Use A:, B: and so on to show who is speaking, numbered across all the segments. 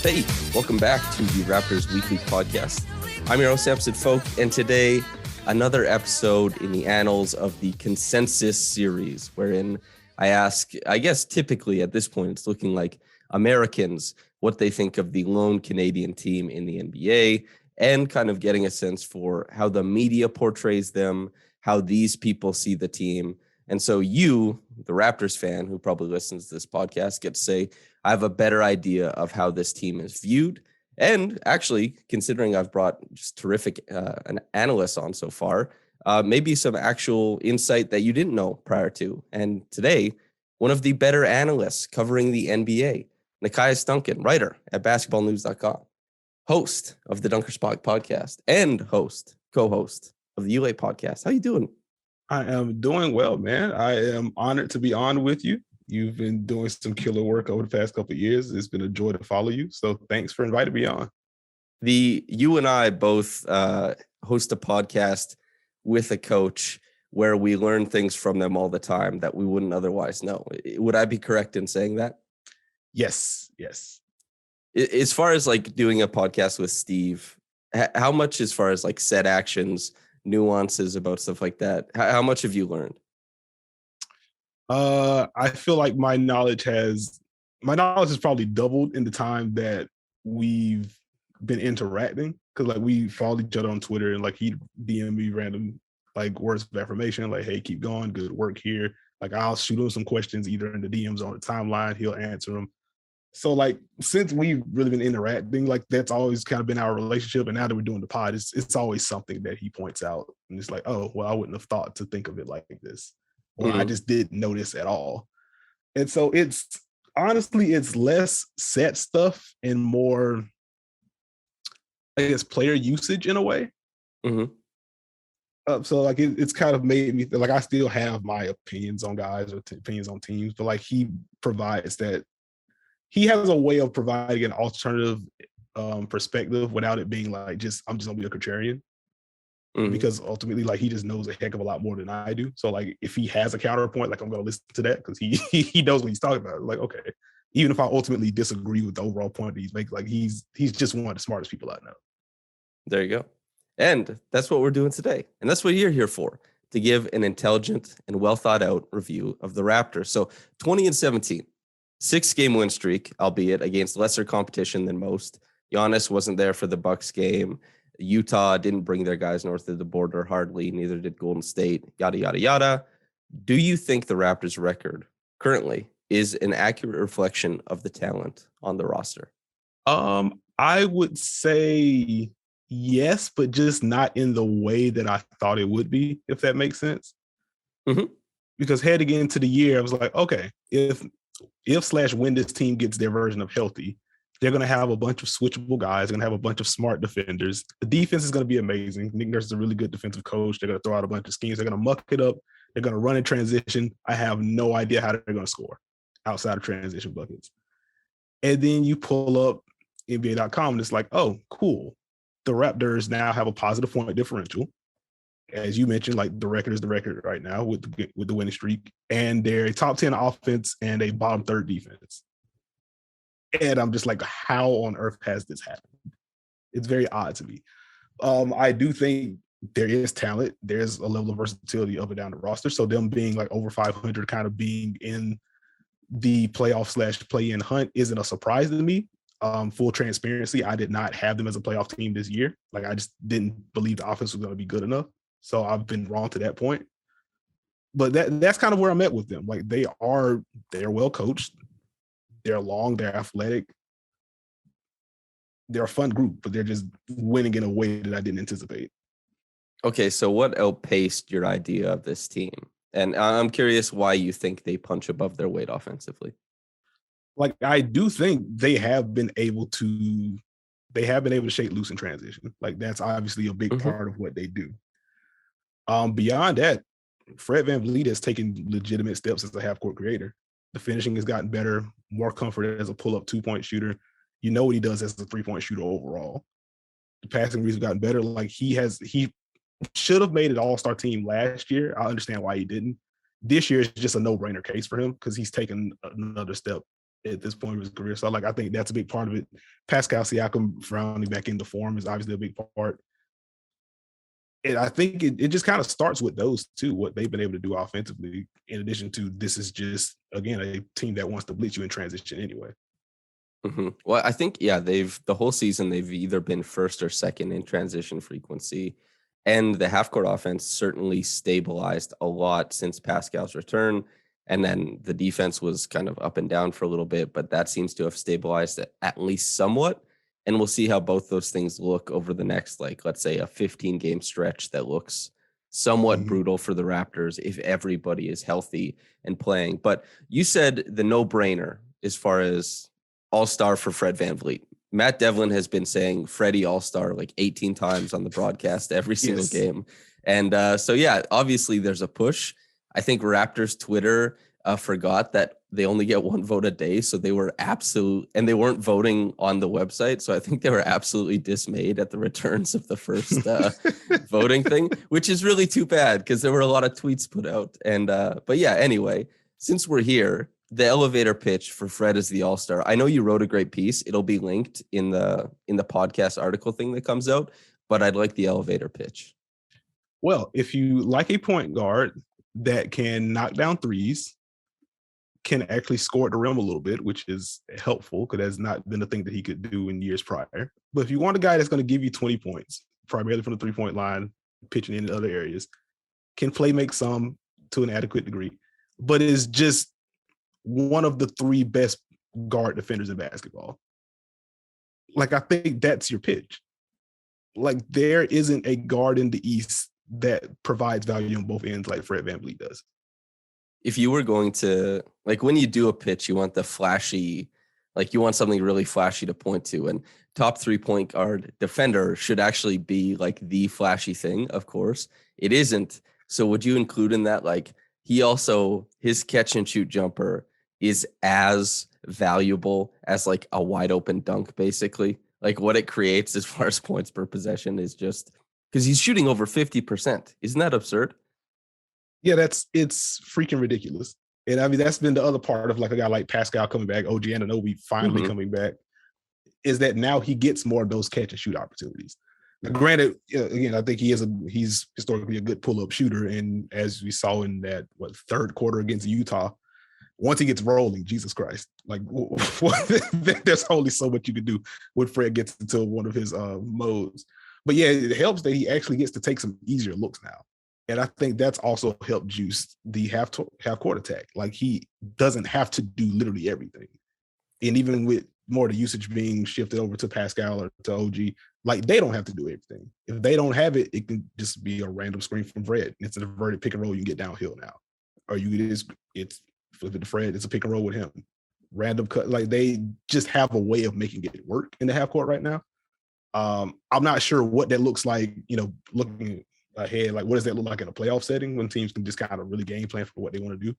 A: Hey, welcome back to the Raptors Weekly Podcast. I'm your host, Samson Folk, and today, another episode in the annals of the Consensus series, wherein I ask, I guess typically at this point, it's looking like Americans, what they think of the lone Canadian team in the NBA, and kind of getting a sense for how the media portrays them, how these people see the team. And so you, the Raptors fan who probably listens to this podcast, get to say, I have a better idea of how this team is viewed. And actually, considering I've brought just terrific analysts on so far, maybe some actual insight that you didn't know prior to. And today, one of the better analysts covering the NBA, Nekias Duncan, writer at basketballnews.com, host of the Dunker Spot podcast, and co-host of the ULA podcast. How you doing?
B: I am doing well, man. I am honored to be on with you. You've been doing some killer work over the past couple of years. It's been a joy to follow you. So thanks for inviting me on.
A: You and I both host a podcast with a coach where we learn things from them all the time that we wouldn't otherwise know. Would I be correct in saying that?
B: Yes.
A: As far as like doing a podcast with Steve, how much as far as like set actions, nuances about stuff like that, how much have you learned?
B: I feel like my knowledge has probably doubled in the time that we've been interacting, because like we follow each other on Twitter and like he DM me random like words of affirmation, like, hey, keep going, good work here. Like I'll shoot him some questions either in the DMs or on the timeline, he'll answer them. So like since we've really been interacting, like that's always kind of been our relationship. And now that we're doing the pod, it's always something that he points out and it's like, oh, well, I wouldn't have thought to think of it like this. Or I just didn't notice at all. And so it's honestly, it's less set stuff and more, I guess, player usage in a way. So like it's kind of made me like I still have my opinions on guys or opinions on teams, but like he provides that he has a way of providing an alternative perspective without it being like I'm just gonna be a contrarian. Because ultimately, like he just knows a heck of a lot more than I do. So like if he has a counterpoint, like I'm gonna listen to that because he knows what he's talking about. Like, okay, even if I ultimately disagree with the overall point that he's making, like he's just one of the smartest people I know.
A: There you go. And that's what we're doing today. And that's what you're here for, to give an intelligent and well thought out review of the Raptors. So 20-17, 6-game win streak, albeit against lesser competition than most. Giannis wasn't there for the Bucks game. Utah didn't bring their guys north of the border hardly. Neither did Golden State, yada, yada, yada. Do you think the Raptors' record currently is an accurate reflection of the talent on the roster?
B: I would say yes, but just not in the way that I thought it would be, if that makes sense. Because heading into the year, I was like, okay, if / when this team gets their version of healthy, they're going to have a bunch of switchable guys. They're going to have a bunch of smart defenders. The defense is going to be amazing. Nick Nurse is a really good defensive coach. They're going to throw out a bunch of schemes. They're going to muck it up. They're going to run in transition. I have no idea how they're going to score outside of transition buckets. And then you pull up NBA.com and it's like, oh, cool. The Raptors now have a positive point differential. As you mentioned, like the record is the record right now with the winning streak. And they're a top 10 offense and a bottom third defense. And I'm just like, how on earth has this happened? It's very odd to me. I do think there is talent. There's a level of versatility up and down the roster. So them being like over 500, kind of being in the playoff / play-in hunt isn't a surprise to me. Full transparency, I did not have them as a playoff team this year. Like I just didn't believe the offense was going to be good enough. So I've been wrong to that point. But that's kind of where I'm at with them. Like they're well coached. They're long, they're athletic. They're a fun group, but they're just winning in a way that I didn't anticipate.
A: Okay, so what outpaced your idea of this team? And I'm curious why you think they punch above their weight offensively.
B: Like I do think they have been able to shake loose in transition. Like that's obviously a big part of what they do. Beyond that, Fred VanVleet has taken legitimate steps as a half-court creator. The finishing has gotten better, more comfort as a pull-up 2-point shooter. You know what he does as a 3-point shooter overall. The passing reads have gotten better. Like he should have made an all-star team last year. I understand why he didn't. This year is just a no-brainer case for him because he's taken another step at this point of his career. So like I think that's a big part of it. Pascal Siakam rounding back into form is obviously a big part. And I think it just kind of starts with those two, what they've been able to do offensively, in addition to this is just, again, a team that wants to blitz you in transition anyway.
A: Mm-hmm. Well, I think, yeah, the whole season, they've either been first or second in transition frequency. And the half court offense certainly stabilized a lot since Pascal's return. And then the defense was kind of up and down for a little bit, but that seems to have stabilized at least somewhat. And we'll see how both those things look over the next, like, let's say a 15-game stretch that looks somewhat brutal for the Raptors if everybody is healthy and playing. But you said the no-brainer as far as all-star for Fred VanVleet. Matt Devlin has been saying Freddie all-star like 18 times on the broadcast every single game. And so, yeah, obviously there's a push. I think Raptors Twitter forgot that they only get one vote a day. So they were and they weren't voting on the website. So I think they were absolutely dismayed at the returns of the first voting thing, which is really too bad because there were a lot of tweets put out. And but yeah, anyway, since we're here, the elevator pitch for Fred as the all-star. I know you wrote a great piece. It'll be linked in the podcast article thing that comes out, but I'd like the elevator pitch.
B: Well, if you like a point guard that can knock down threes, can actually score at the rim a little bit, which is helpful because that's not been a thing that he could do in years prior. But if you want a guy that's going to give you 20 points, primarily from the three-point line, pitching in other areas, can play make some to an adequate degree, but is just one of the three best guard defenders in basketball. Like, I think that's your pitch. Like, there isn't a guard in the East that provides value on both ends like Fred VanVleet does.
A: If you were going to, like, when you do a pitch, you want the flashy, like, you want something really flashy to point to, and top 3-point guard defender should actually be like the flashy thing. Of course it isn't. So would you include in that, like, he also, his catch and shoot jumper is as valuable as like a wide open dunk, basically? Like, what it creates as far as points per possession is just because he's shooting over 50%. Isn't that absurd?
B: Yeah, it's freaking ridiculous. And I mean, that's been the other part of like a guy like Pascal coming back, OG Anunoby finally coming back, is that now he gets more of those catch and shoot opportunities. Now, granted, again, I think he's historically a good pull-up shooter. And as we saw in that third quarter against Utah, once he gets rolling, Jesus Christ, like there's only so much you can do when Fred gets into one of his modes. But yeah, it helps that he actually gets to take some easier looks now. And I think that's also helped juice the half court attack. Like, he doesn't have to do literally everything. And even with more of the usage being shifted over to Pascal or to OG, like, they don't have to do everything. If they don't have it, it can just be a random screen from Fred. It's an inverted pick and roll. You can get downhill now. Or it's flip it to Fred. It's a pick and roll with him. Random cut. Like, they just have a way of making it work in the half court right now. I'm not sure what that looks like, looking ahead. Like, what does that look like in a playoff setting when teams can just kind of really game plan for what they want to do?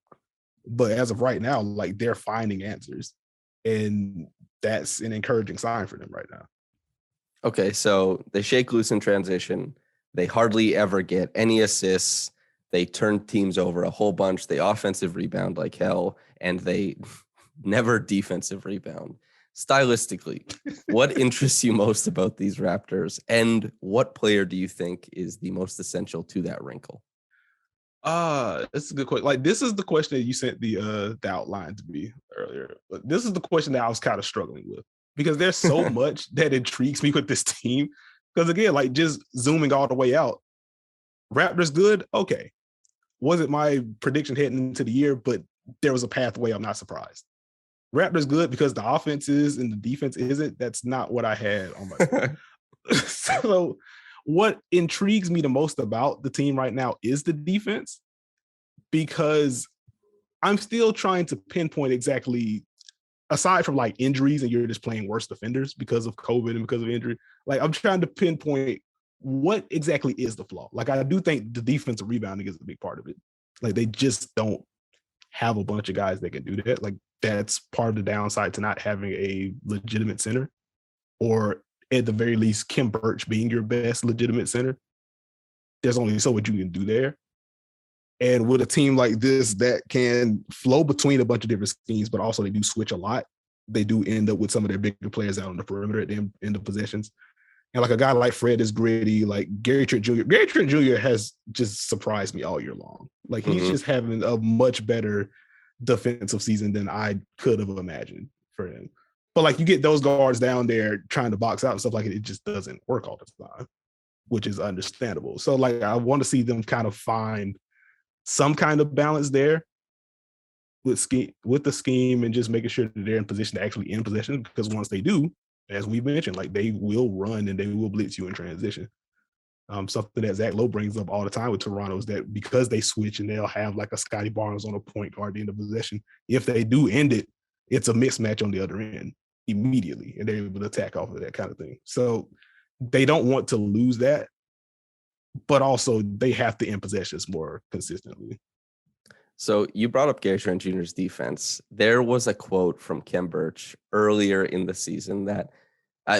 B: But as of right now, like, they're finding answers, and that's an encouraging sign for them right now.
A: Okay, so they shake loose in transition. They hardly ever get any assists. They turn teams over a whole bunch. They offensive rebound like hell, and they never defensive rebound. Stylistically, what interests you most about these Raptors, and what player do you think is the most essential to that wrinkle?
B: That's a good question. Like, this is the question that you sent the outline to me earlier. But this is the question that I was kind of struggling with, because there's so much that intrigues me with this team. Because again, like, just zooming all the way out, Raptors good, okay. Wasn't my prediction heading into the year, but there was a pathway. I'm not surprised. Raptors good because the offense is and the defense isn't. That's not what I had on my So what intrigues me the most about the team right now is the defense, because I'm still trying to pinpoint exactly, aside from like injuries and you're just playing worse defenders because of COVID and because of injury, like, I'm trying to pinpoint what exactly is the flaw. Like, I do think the defensive rebounding is a big part of it. Like, they just don't have a bunch of guys that can do that. Like, that's part of the downside to not having a legitimate center, or at the very least, Khem Birch being your best legitimate center. There's only so much you can do there. And with a team like this that can flow between a bunch of different schemes, but also they do switch a lot, they do end up with some of their bigger players out on the perimeter at the end of possessions. And like a guy like Fred is gritty, like Gary Trent Jr. Gary Trent Jr. has just surprised me all year long. Like he's just having a much better defensive season than I could have imagined for him. But like you get those guards down there trying to box out and stuff like it just doesn't work all the time, which is understandable. So like I want to see them kind of find some kind of balance there with the scheme and just making sure that they're in position to actually end possession, because once they do, as we mentioned, like they will run and they will blitz you in transition. Something that Zach Lowe brings up all the time with Toronto is that because they switch and they'll have like a Scotty Barnes on a point guard at the end of possession, if they do end it, it's a mismatch on the other end immediately, and they're able to attack off of that kind of thing. So they don't want to lose that, but also they have to end possessions more consistently.
A: So you brought up Gary Trent Jr.'s defense. There was a quote from Khem Birch earlier in the season that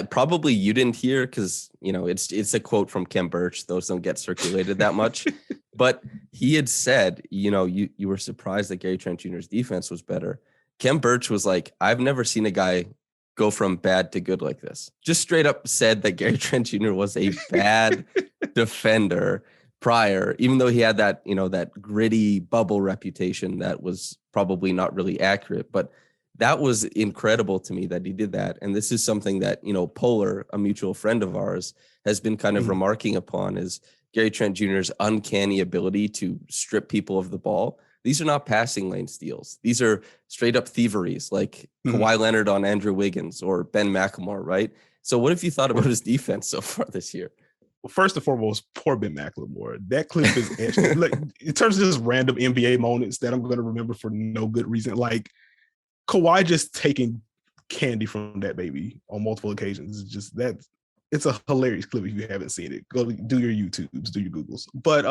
A: probably you didn't hear because, it's a quote from Khem Birch. Those don't get circulated that much. But he had said, you were surprised that Gary Trent Jr.'s defense was better. Khem Birch was like, I've never seen a guy go from bad to good like this. Just straight up said that Gary Trent Jr. was a bad defender prior, even though he had that, that gritty bubble reputation that was probably not really accurate. But that was incredible to me that he did that. And this is something that, Polar, a mutual friend of ours, has been kind of remarking upon, is Gary Trent Jr.'s uncanny ability to strip people of the ball. These are not passing lane steals. These are straight up thieveries, like Kawhi Leonard on Andrew Wiggins or Ben McLemore, right? So what have you thought about his defense so far this year?
B: Well, first and foremost, poor Ben McLemore. That clip is actually, like, in terms of just random NBA moments that I'm going to remember for no good reason, like Kawhi just taking candy from that baby on multiple occasions. It's just that it's a hilarious clip if you haven't seen it. Go do your YouTubes, do your Googles. But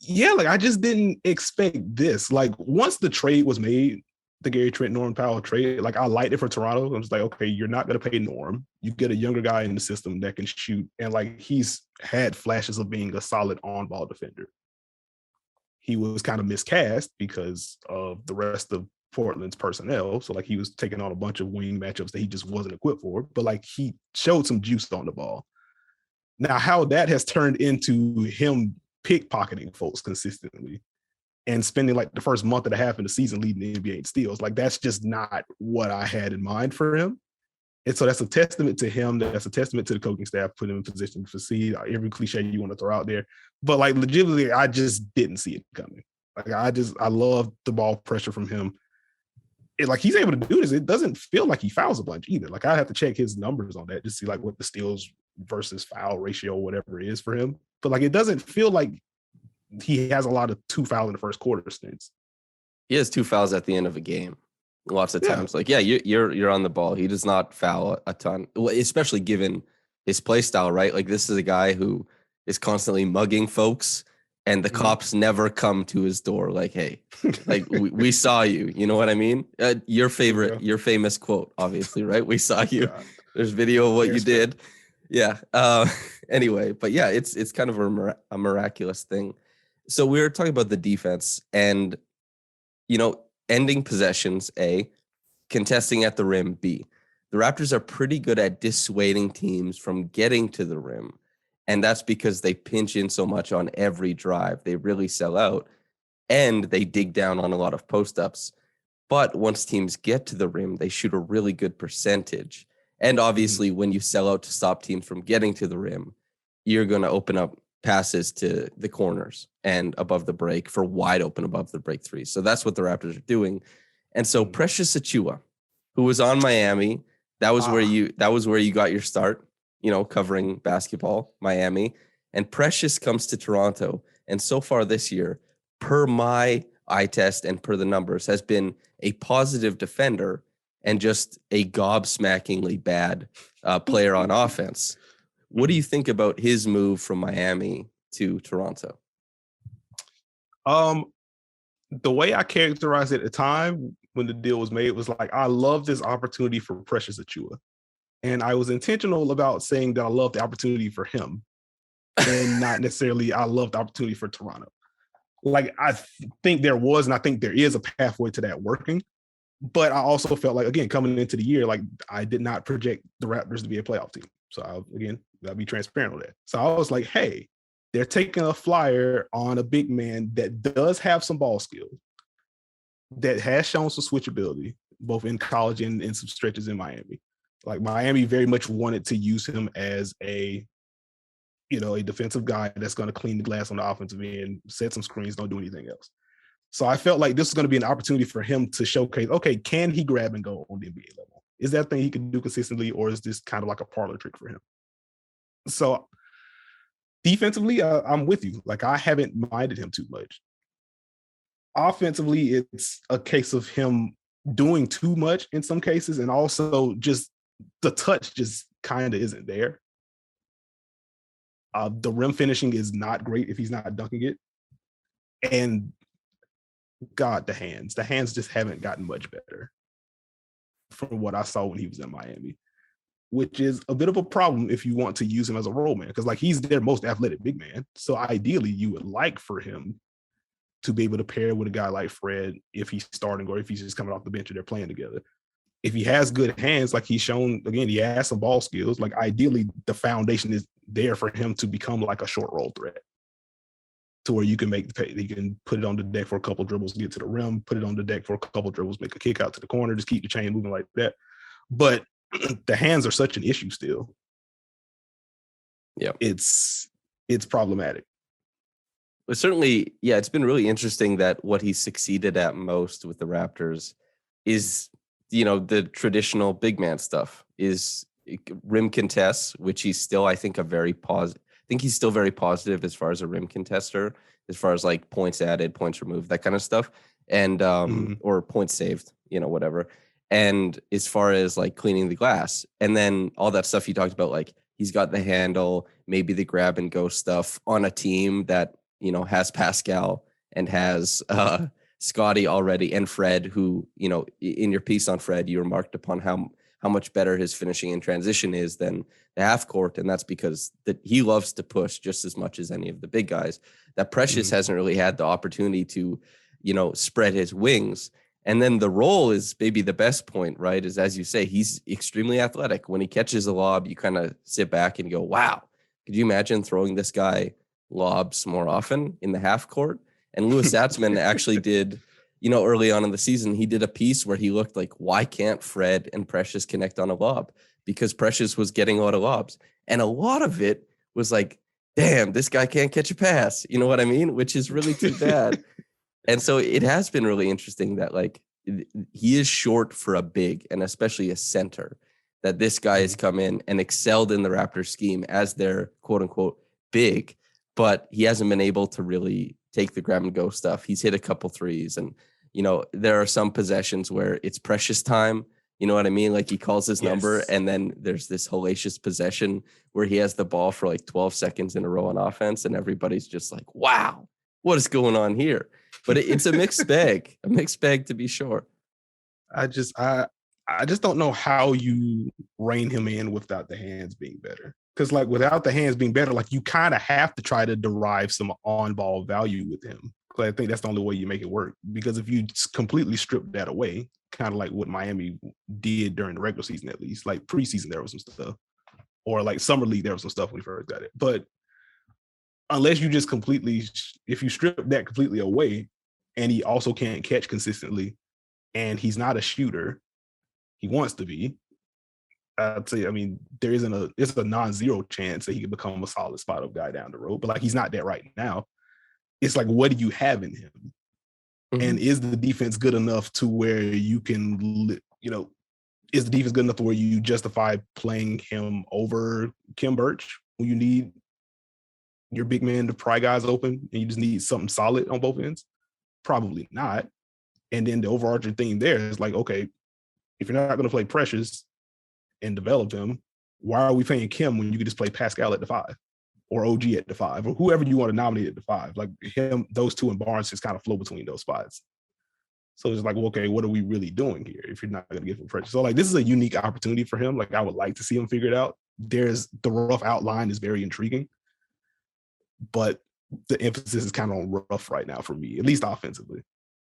B: yeah, like I just didn't expect this. Like once the trade was made, the Gary Trent Norm Powell trade, like I liked it for Toronto. I was like, okay, you're not going to pay Norm. You get a younger guy in the system that can shoot. And like he's had flashes of being a solid on-ball defender. He was kind of miscast because of the rest of Portland's personnel. So like he was taking on a bunch of wing matchups that he just wasn't equipped for. But like he showed some juice on the ball. Now, how that has turned into him pickpocketing folks consistently and spending like the first month and a half in the season leading the NBA in steals, like that's just not what I had in mind for him. And so that's a testament to him. That's a testament to the coaching staff putting him in position to succeed. Every cliche you want to throw out there, but like legitimately, I just didn't see it coming. Like I love the ball pressure from him. Like he's able to do this. It doesn't feel like he fouls a bunch either. Like I have to check his numbers on that to see like what the steals versus foul ratio, whatever it is for him. But like it doesn't feel like he has a lot of 2 fouls in the first quarter stints.
A: He has 2 fouls at the end of a game. Lots of times. Like, yeah, you're on the ball. He does not foul a ton, especially given his play style, right? Like this is a guy who is constantly mugging folks and the cops never come to his door like, hey, like we saw you. You know what I mean? Your famous quote, obviously, right? We saw you. There's video of what you did. Yeah. Anyway, but yeah, it's kind of a miraculous thing. So we were talking about the defense and, ending possessions, A, contesting at the rim, B. The Raptors are pretty good at dissuading teams from getting to the rim. And that's because they pinch in so much on every drive. They really sell out and they dig down on a lot of post-ups. But once teams get to the rim, they shoot a really good percentage. And obviously, when you sell out to stop teams from getting to the rim, you're going to open up passes to the corners and above the break for wide open above the break threes. So that's what the Raptors are doing. And so Precious Achiuwa, who was on Miami, that was where you got your start, covering basketball, Miami. And Precious comes to Toronto. And so far this year, per my eye test and per the numbers, has been a positive defender and just a gobsmackingly bad player on offense. What do you think about his move from Miami to Toronto?
B: The way I characterized it at the time when the deal was made was like, I love this opportunity for Precious Achiuwa. And I was intentional about saying that I love the opportunity for him and not necessarily I love the opportunity for Toronto. Like, I think there was, and I think there is a pathway to that working. But I also felt like, again, coming into the year, like I did not project the Raptors to be a playoff team. So I'll be transparent with that. So I was like, hey, they're taking a flyer on a big man that does have some ball skills, that has shown some switchability, both in college and in some stretches in Miami. Like Miami very much wanted to use him as a defensive guy that's going to clean the glass on the offensive end, set some screens, don't do anything else. So I felt like this was going to be an opportunity for him to showcase, okay, can he grab and go on the NBA level? Is that thing he can do consistently, or is this kind of like a parlor trick for him? So defensively, I'm with you. Like I haven't minded him too much. Offensively, it's a case of him doing too much in some cases, and also just the touch just kind of isn't there. The rim finishing is not great if he's not dunking it. And God, the hands just haven't gotten much better from what I saw when he was in Miami, which is a bit of a problem if you want to use him as a role man, because like he's their most athletic big man. So ideally you would like for him to be able to pair with a guy like Fred if he's starting or if he's just coming off the bench and they're playing together. If he has good hands, like he's shown, again, he has some ball skills, like ideally the foundation is there for him to become like a short roll threat, to where you can put it on the deck for a couple dribbles, get to the rim, put it on the deck for a couple dribbles, make a kick out to the corner, just keep the chain moving like that. But the hands are such an issue still.
A: Yeah,
B: it's problematic.
A: But certainly, yeah, it's been really interesting that what he succeeded at most with the Raptors is, the traditional big man stuff, is rim contests, which he's still, I think, he's still very positive as far as a rim contester, as far as like points added, points removed, that kind of stuff, and or points saved, whatever. And as far as like cleaning the glass, and then all that stuff you talked about, like he's got the handle, maybe the grab and go stuff on a team that has Pascal and has Scottie already, and Fred, who, in your piece on Fred, you remarked upon how much better his finishing in transition is than the half court. And that's because he loves to push just as much as any of the big guys. That Precious hasn't really had the opportunity to, spread his wings. And then the roll is maybe the best point, right? Is, as you say, he's extremely athletic. When he catches a lob, you kind of sit back and go, wow, could you imagine throwing this guy lobs more often in the half court? And Louis Zatzman actually did, early on in the season, he did a piece where he looked like, why can't Fred and Precious connect on a lob? Because Precious was getting a lot of lobs. And a lot of it was like, damn, this guy can't catch a pass. You know what I mean? Which is really too bad. And so it has been really interesting that like he is short for a big, and especially a center, that this guy has come in and excelled in the Raptors scheme as their quote unquote big, but he hasn't been able to really take the grab and go stuff. He's hit a couple threes, and there are some possessions where it's Precious time. You know what I mean? Like he calls his number, and then there's this hellacious possession where he has the ball for like 12 seconds in a row on offense, and everybody's just like, wow, what is going on here? But it's a mixed bag, to be sure.
B: I just don't know how you rein him in without the hands being better. Because like without the hands being better, like you kind of have to try to derive some on-ball value with him. Because I think that's the only way you make it work. Because if you completely strip that away, kind of like what Miami did during the regular season, at least, like preseason there was some stuff, or like summer league there was some stuff when we first got it. But unless you just if you strip that completely away, and he also can't catch consistently, and he's not a shooter, he wants to be, I'd say, it's a non-zero chance that he could become a solid spot-up guy down the road. But like he's not that right now. It's like, what do you have in him? Mm-hmm. And is the defense good enough to where you can, is the defense good enough to where you justify playing him over Khem Birch when you need your big man to pry guys open and you just need something solid on both ends? Probably not. And then the overarching thing there is like, okay, if you're not going to play Precious and develop him, why are we playing Khem when you could just play Pascal at the 5 or OG at the 5 or whoever you want to nominate at the 5? Like him, those two and Barnes just kind of flow between those spots. So it's like, well, okay, what are we really doing here if you're not going to give him Precious? So like, this is a unique opportunity for him. Like I would like to see him figure it out. The rough outline is very intriguing, but the emphasis is kind of on rough right now for me, at least offensively.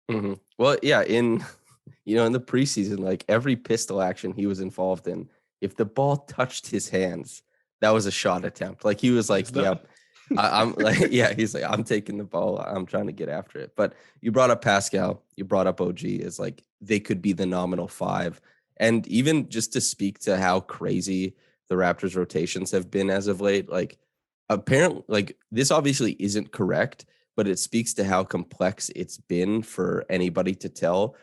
A: Mm-hmm. Well, yeah, in You know, in the preseason, like every pistol action he was involved in, if the ball touched his hands, that was a shot attempt. Like he was like, "Yep, I'm like, yeah." He's like, "I'm taking the ball. I'm trying to get after it." But you brought up Pascal. You brought up OG as like they could be the nominal five, and even just to speak to how crazy the Raptors rotations have been as of late, like apparently, like this obviously isn't correct, but it speaks to how complex it's been for anybody to tell.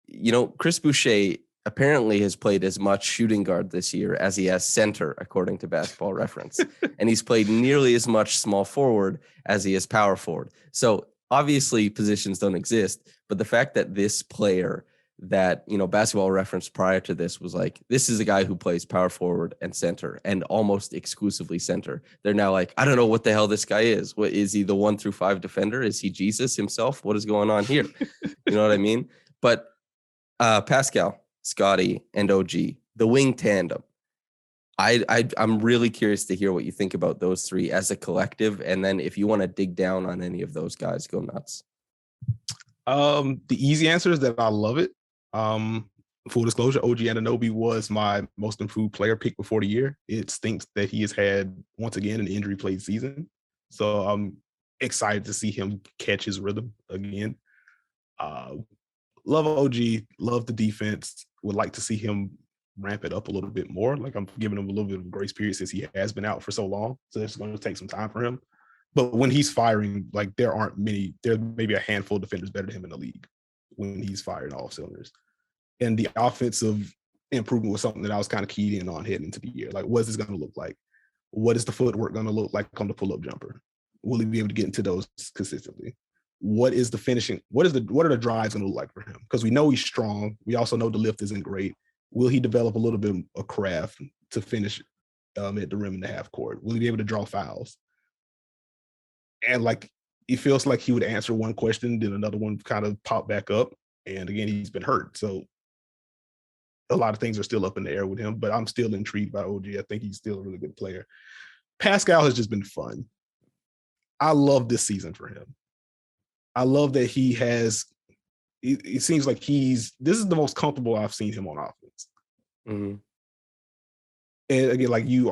A: You know, Chris Boucher apparently has played as much shooting guard this year as he has center, according to Basketball Reference. And he's played nearly as much small forward as he has power forward. So obviously positions don't exist, but the fact that this player that, you know, Basketball Reference prior to this was like, this is a guy who plays power forward and center and almost exclusively center. They're now like, I don't know what the hell this guy is. What is he, the 1 through 5 defender? Is he Jesus himself? What is going on here? You know what I mean? But Pascal, Scottie, and OG, the wing tandem. I'm really curious to hear what you think about those three as a collective, and then if you want to dig down on any of those guys, go nuts.
B: The easy answer is that I love it. Full disclosure, OG Anunoby was my most improved player pick before the year. It stinks that he has had once again an injury-plagued season, so I'm excited to see him catch his rhythm again. Love OG, love the defense. Would like to see him ramp it up a little bit more. Like I'm giving him a little bit of a grace period since he has been out for so long. So it's going to take some time for him. But when he's firing, like there may be a handful of defenders better than him in the league when he's firing all cylinders. And the offensive improvement was something that I was kind of keyed in on heading into the year. Like, what is this going to look like? What is the footwork going to look like on the pull-up jumper? Will he be able to get into those consistently? What is the finishing? What are the drives going to look like for him? Because we know he's strong. We also know the lift isn't great. Will he develop a little bit of craft to finish at the rim in the half court? Will he be able to draw fouls? And like, it feels like he would answer one question, then another one kind of pop back up. And again, he's been hurt. So a lot of things are still up in the air with him, but I'm still intrigued by OG. I think he's still a really good player. Pascal has just been fun. I love this season for him. I love that he has, it seems like this is the most comfortable I've seen him on offense. Mm-hmm. And again, like you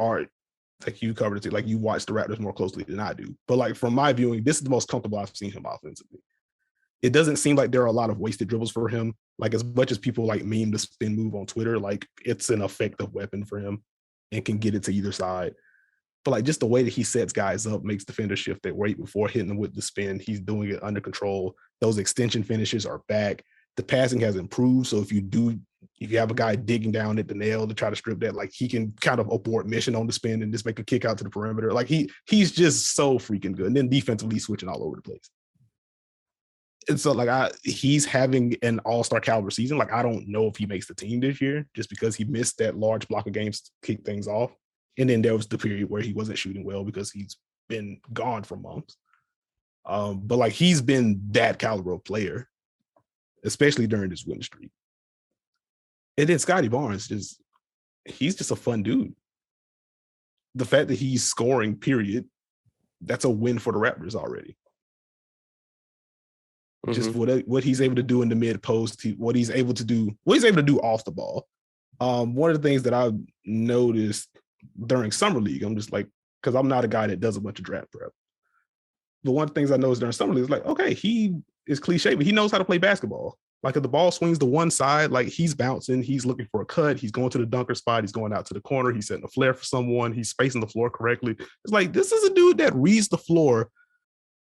B: covered it, like you watch the Raptors more closely than I do. But like from my viewing, this is the most comfortable I've seen him offensively. It doesn't seem like there are a lot of wasted dribbles for him. Like as much as people like meme the spin move on Twitter, like it's an effective weapon for him and can get it to either side. But like just the way that he sets guys up makes defenders shift their weight before hitting them with the spin. He's doing it under control. Those extension finishes are back. The passing has improved. So if you have a guy digging down at the nail to try to strip that, like he can kind of abort mission on the spin and just make a kick out to the perimeter. Like he's just so freaking good. And then defensively switching all over the place. And so like he's having an all-star caliber season. Like I don't know if he makes the team this year just because he missed that large block of games to kick things off. And then there was the period where he wasn't shooting well because he's been gone for months. But like he's been that caliber of player, especially during this win streak. And then Scottie Barnes, he's just a fun dude. The fact that he's scoring, period, that's a win for the Raptors already. Mm-hmm. Just what he's able to do in the mid post, what he's able to do off the ball. One of the things that I've noticed during summer league, I'm just like, because I'm not a guy that does a bunch of draft prep. But one of the things I noticed during summer league is like, okay, he is cliche, but he knows how to play basketball. Like if the ball swings to one side, like he's bouncing, he's looking for a cut, he's going to the dunker spot, he's going out to the corner, he's setting a flare for someone, he's spacing the floor correctly. It's like, this is a dude that reads the floor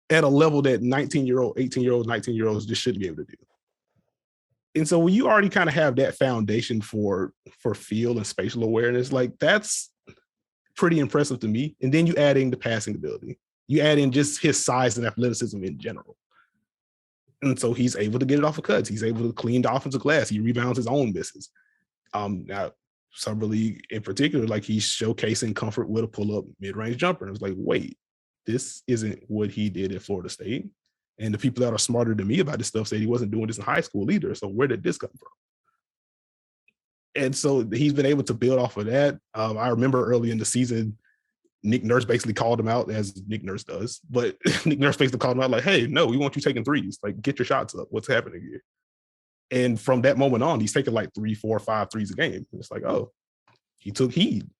B: at a level that 19-year-old, 18-year-olds, 19-year-olds just shouldn't be able to do. And so when you already kind of have that foundation for feel and spatial awareness, like that's pretty impressive to me. And then you add in the passing ability. You add in just his size and athleticism in general. And so he's able to get it off of cuts. He's able to clean the offensive glass. He rebounds his own misses. Now, Summer League in particular, like he's showcasing comfort with a pull-up mid-range jumper. And it was like, wait, this isn't what he did at Florida State. And the people that are smarter than me about this stuff said he wasn't doing this in high school either. So where did this come from? And so he's been able to build off of that. I remember early in the season, Nick Nurse basically called him out, as Nick Nurse does. But Nick Nurse basically called him out like, hey, no, we want you taking threes. Like, get your shots up. What's happening here? And from that moment on, he's taking like 3, 4, 5 threes a game. It's like, oh, he took heed.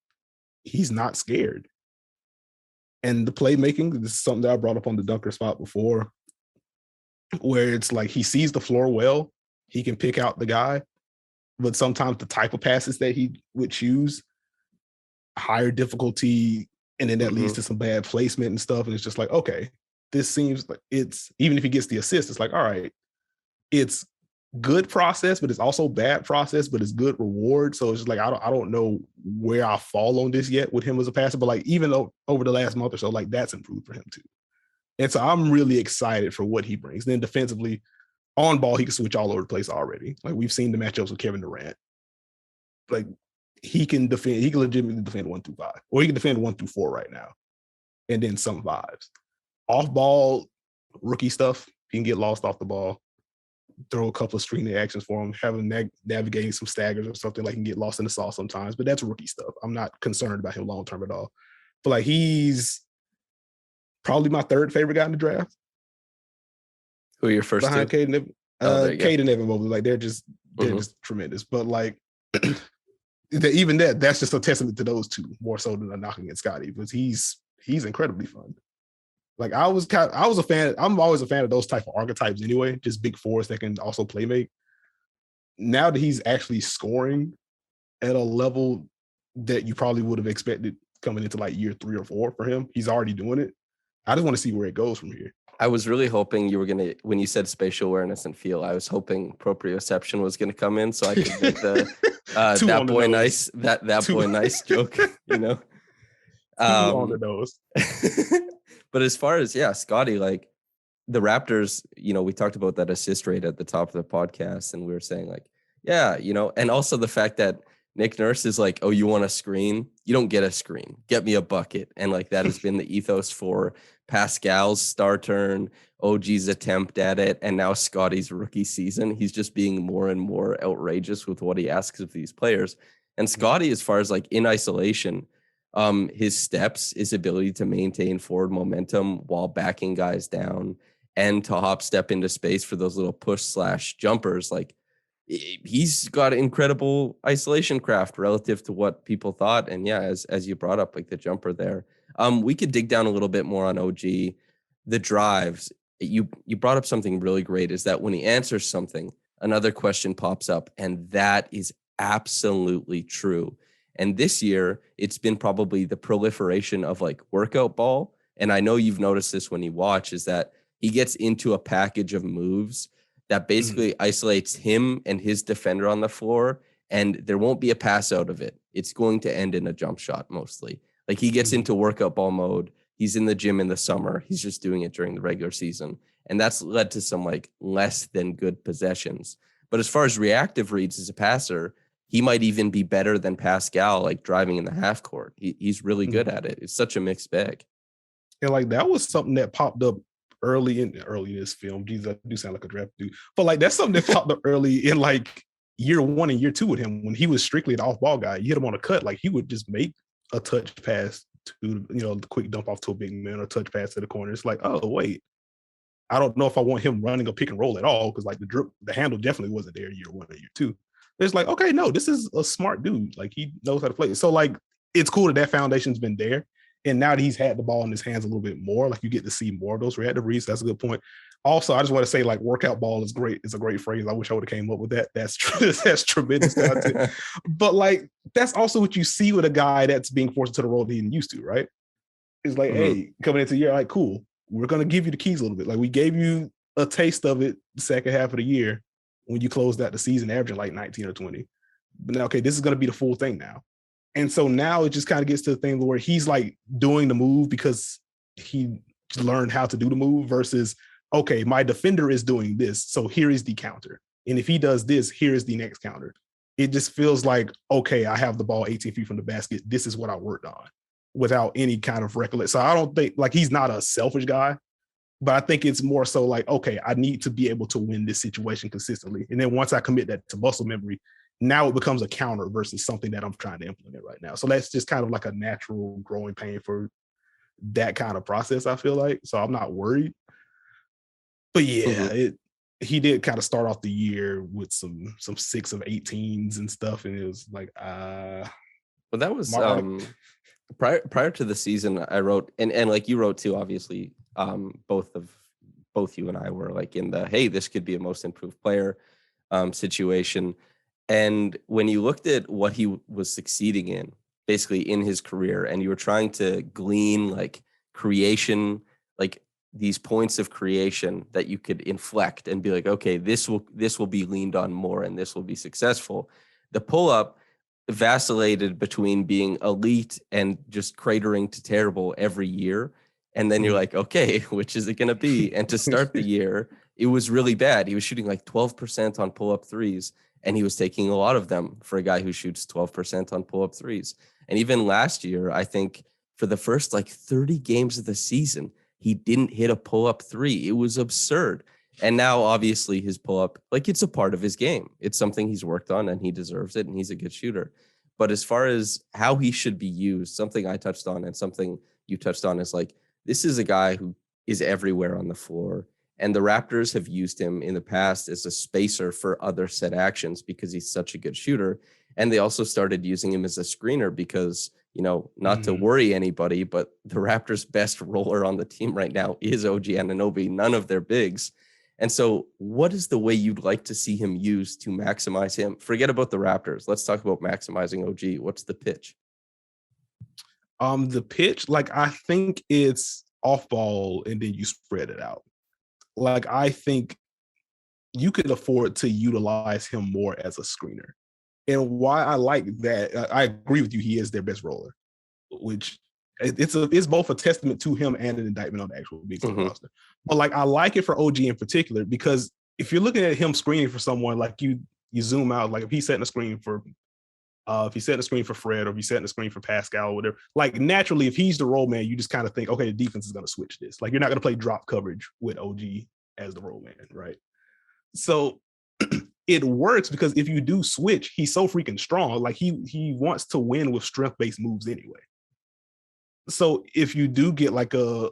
B: He's not scared. And the playmaking, this is something that I brought up on the dunker spot before, where it's like he sees the floor well, he can pick out the guy, but sometimes the type of passes that he would choose, higher difficulty, and then that leads to some bad placement and stuff. And it's just like, okay, this seems like it's, even if he gets the assist, it's like, all right, it's good process, but it's also bad process, but it's good reward. So it's just like, I don't know where I fall on this yet with him as a passer, but like, even though over the last month or so, like that's improved for him too. And so I'm really excited for what he brings. Then defensively, on ball, he can switch all over the place already. Like we've seen the matchups with Kevin Durant. Like he can legitimately defend 1 through 5, or he can defend 1 through 4 right now. And then some 5s. Off ball, rookie stuff, he can get lost off the ball. Throw a couple of screening actions for him, have him navigating some staggers or something, like he can get lost in the sauce sometimes, but that's rookie stuff. I'm not concerned about him long-term at all. But like he's probably my 3rd favorite guy in the draft.
A: Who are your first
B: behind
A: two?
B: Cade and Evan Mobley. Like they're just tremendous. But like even that's just a testament to those two more so than a knocking at Scottie, because he's incredibly fun. Like I'm always a fan of those type of archetypes anyway, just big fours that can also play make. Now that he's actually scoring at a level that you probably would have expected coming into like year 3 or 4 for him, he's already doing it. I just want to see where it goes from here.
A: I was really hoping you were going to, when you said spatial awareness and feel, I was hoping proprioception was going to come in so I could make the that boy nice, that boy nice joke, you know?
B: On the nose.
A: But as far as, Scottie, like the Raptors, we talked about that assist rate at the top of the podcast, and we were saying like, and also the fact that Nick Nurse is like, oh, you want a screen? You don't get a screen. Get me a bucket. And like that has been the ethos for Pascal's star turn, OG's attempt at it, and now Scottie's rookie season. He's just being more and more outrageous with what he asks of these players. And Scottie, as far as like in isolation, his steps, his ability to maintain forward momentum while backing guys down and to hop step into space for those little push/jumpers, like he's got incredible isolation craft relative to what people thought. And as you brought up, like the jumper there, we could dig down a little bit more on OG, the drives. You brought up something really great, is that when he answers something, another question pops up, and that is absolutely true. And this year, it's been probably the proliferation of like workout ball. And I know you've noticed this when you watch, is that he gets into a package of moves that basically isolates him and his defender on the floor, and there won't be a pass out of it. It's going to end in a jump shot mostly. Like he gets into workout ball mode. He's in the gym in the summer. He's just doing it during the regular season. And that's led to some like less than good possessions. But as far as reactive reads as a passer, he might even be better than Pascal, like driving in the half court. He's really good at it. It's such a mixed bag.
B: And like that was something that popped up early in this film. Jesus, I do sound like a draft dude. But like that's something that popped up early in like year 1 and year 2 with him, when he was strictly an off-ball guy. You hit him on a cut, like he would just make a touch pass to, the quick dump off to a big man, or touch pass to the corner. It's like, oh wait, I don't know if I want him running a pick and roll at all, because like the handle definitely wasn't there year 1 or year 2. It's like, okay, no, this is a smart dude. Like he knows how to play. So like, it's cool that foundation's been there. And now that he's had the ball in his hands a little bit more, like you get to see more of those reactive reads. That's a good point. Also, I just want to say, like, workout ball is great. It's a great phrase. I wish I would have came up with that. That's tremendous content. But like, that's also what you see with a guy that's being forced into the role that he didn't used to, right? It's like, hey, coming into the year, like, cool, we're going to give you the keys a little bit. Like we gave you a taste of it the second half of the year when you closed out the season averaging like 19 or 20. But now, okay, this is going to be the full thing now. And so now it just kind of gets to the thing where he's like doing the move because he learned how to do the move, versus, okay, my defender is doing this, so here is the counter. And if he does this, here is the next counter. It just feels like, okay, I have the ball 18 feet from the basket. This is what I worked on, without any kind of recollection. So I don't think, like, he's not a selfish guy, but I think it's more so like, okay, I need to be able to win this situation consistently. And then once I commit that to muscle memory, now it becomes a counter versus something that I'm trying to implement right now. So that's just kind of like a natural growing pain for that kind of process, I feel like. So I'm not worried. But yeah, he did kind of start off the year with some 6 of 18s and stuff, and it was like,
A: well, that was
B: Mark.
A: prior to the season. I wrote, and like you wrote too, obviously. Both you and I were like in the, hey, this could be a most improved player situation. And when you looked at what he was succeeding in, basically in his career, and you were trying to glean like creation, like these points of creation that you could inflect and be like, okay, this will be leaned on more and this will be successful. The pull-up vacillated between being elite and just cratering to terrible every year. And then you're like, okay, which is it going to be? And to start the year, it was really bad. He was shooting like 12% on pull-up threes, and he was taking a lot of them for a guy who shoots 12% on pull-up threes. And even last year, I think for the first like 30 games of the season, he didn't hit a pull-up three. It was absurd. And now, obviously, his pull-up, like it's a part of his game. It's something he's worked on, and he deserves it, and he's a good shooter. But as far as how he should be used, something I touched on and something you touched on is like, this is a guy who is everywhere on the floor. And the Raptors have used him in the past as a spacer for other set actions because he's such a good shooter. And they also started using him as a screener because, you know, not to worry anybody, but the Raptors' best roller on the team right now is OG Anunoby, none of their bigs. And so what is the way you'd like to see him used to maximize him? Forget about the Raptors. Let's talk about maximizing OG. What's the pitch?
B: The pitch, like I think it's off ball and then you spread it out. Like I think you could afford to utilize him more as a screener. And why I like that, I agree with you, he is their best roller, which it's both a testament to him and an indictment on the actual big roster. But like I like it for OG in particular, because if you're looking at him screening for someone, like you zoom out, like if he's setting a screen for if he's setting a screen for Fred, or if he's setting a screen for Pascal or whatever, like naturally, if he's the role man, you just kind of think, okay, the defense is going to switch this. Like you're not going to play drop coverage with OG as the role man, right? So it works because if you do switch, he's so freaking strong. Like he wants to win with strength-based moves anyway. So if you do get like a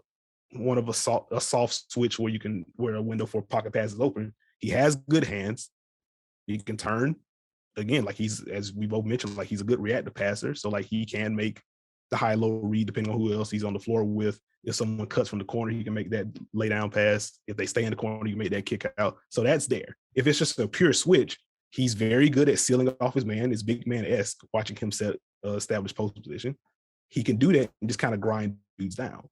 B: soft switch where a window for pocket pass is open, he has good hands. He can turn. Again, like he's, as we both mentioned, like he's a good reactive passer. So like he can make the high-low read depending on who else he's on the floor with. If someone cuts from the corner, he can make that lay down pass. If they stay in the corner, you can make that kick out. So that's there. If it's just a pure switch, he's very good at sealing off his man. It's big man-esque, watching him set established post position. He can do that and just kind of grind dudes down.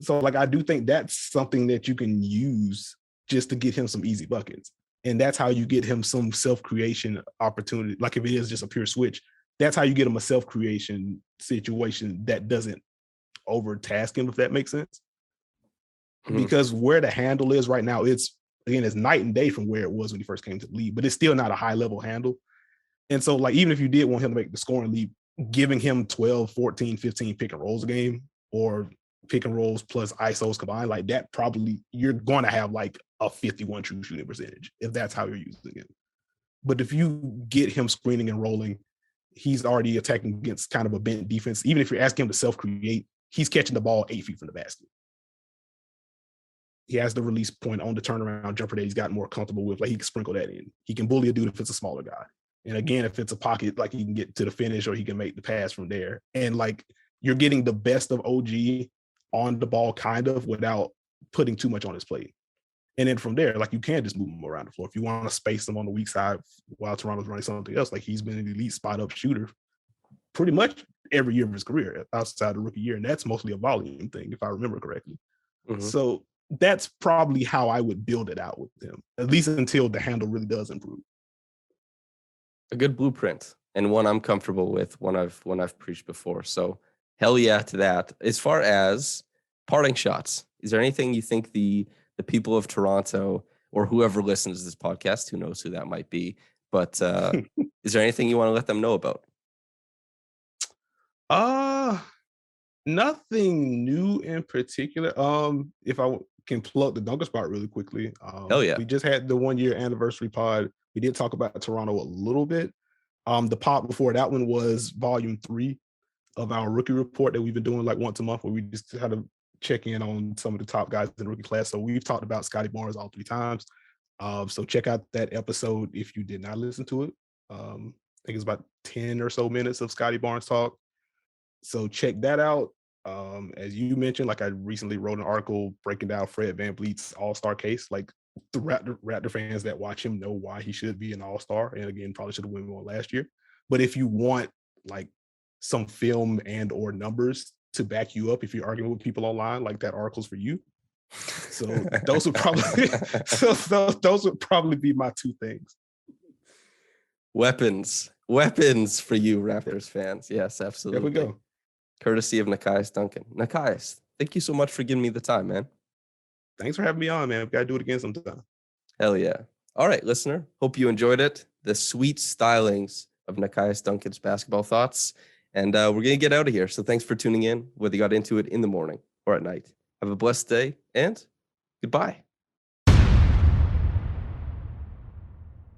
B: So like I do think that's something that you can use just to get him some easy buckets. And that's how you get him some self-creation opportunity. Like if it is just a pure switch, that's how you get him a self-creation situation that doesn't overtask him, if that makes sense. Because where the handle is right now, it's night and day from where it was when he first came to the league, but it's still not a high-level handle. And so like even if you did want him to make the scoring leap, giving him 12, 14, 15 pick and rolls a game, or pick and rolls plus ISOs combined, like that, probably you're going to have like a 51 true shooting percentage if that's how you're using it. But if you get him screening and rolling, he's already attacking against kind of a bent defense. Even if you're asking him to self-create, he's catching the ball 8 feet from the basket. He has the release point on the turnaround jumper that he's gotten more comfortable with. Like he can sprinkle that in. He can bully a dude if it's a smaller guy. And again, if it's a pocket, like he can get to the finish or he can make the pass from there. And like you're getting the best of OG on the ball kind of without putting too much on his plate. And then from there, like you can just move him around the floor. If you want to space him on the weak side while Toronto's running something else, like he's been an elite spot up shooter pretty much every year of his career outside the rookie year. And that's mostly a volume thing, if I remember correctly. So that's probably how I would build it out with him, at least until the handle really does improve.
A: A good blueprint, and one I'm comfortable with, one I've preached before. So hell yeah to that. As far as parting shots, is there anything you think the people of Toronto, or whoever listens to this podcast, who knows who that might be, but is there anything you want to let them know about?
B: Nothing new in particular. If I can plug the Dunker Spot really quickly.
A: Hell yeah.
B: We just had the 1-year anniversary pod. We did talk about Toronto a little bit. The pod before that one was volume 3 of our rookie report that we've been doing like once a month, where we just had to check in on some of the top guys in the rookie class. So we've talked about Scotty Barnes all 3 times. So check out that episode if you did not listen to it. I think it's about 10 or so minutes of Scotty Barnes talk. So check that out. As you mentioned, like I recently wrote an article breaking down Fred VanVleet's all-star case. Like the Raptor fans that watch him know why he should be an all-star. And again, probably should have won one last year. But if you want like some film and or numbers to back you up if you're arguing with people online, like that article's for you. So those would probably those would probably be my two things.
A: Weapons for you Raptors fans. Yes, absolutely.
B: There we go.
A: Courtesy of Nekias Duncan. Nekias, thank you so much for giving me the time, man.
B: Thanks for having me on, man. We gotta do it again sometime.
A: Hell yeah. All right, listener. Hope you enjoyed it. The sweet stylings of Nekias Duncan's basketball thoughts. And we're going to get out of here. So thanks for tuning in, whether you got into it in the morning or at night. Have a blessed day and goodbye.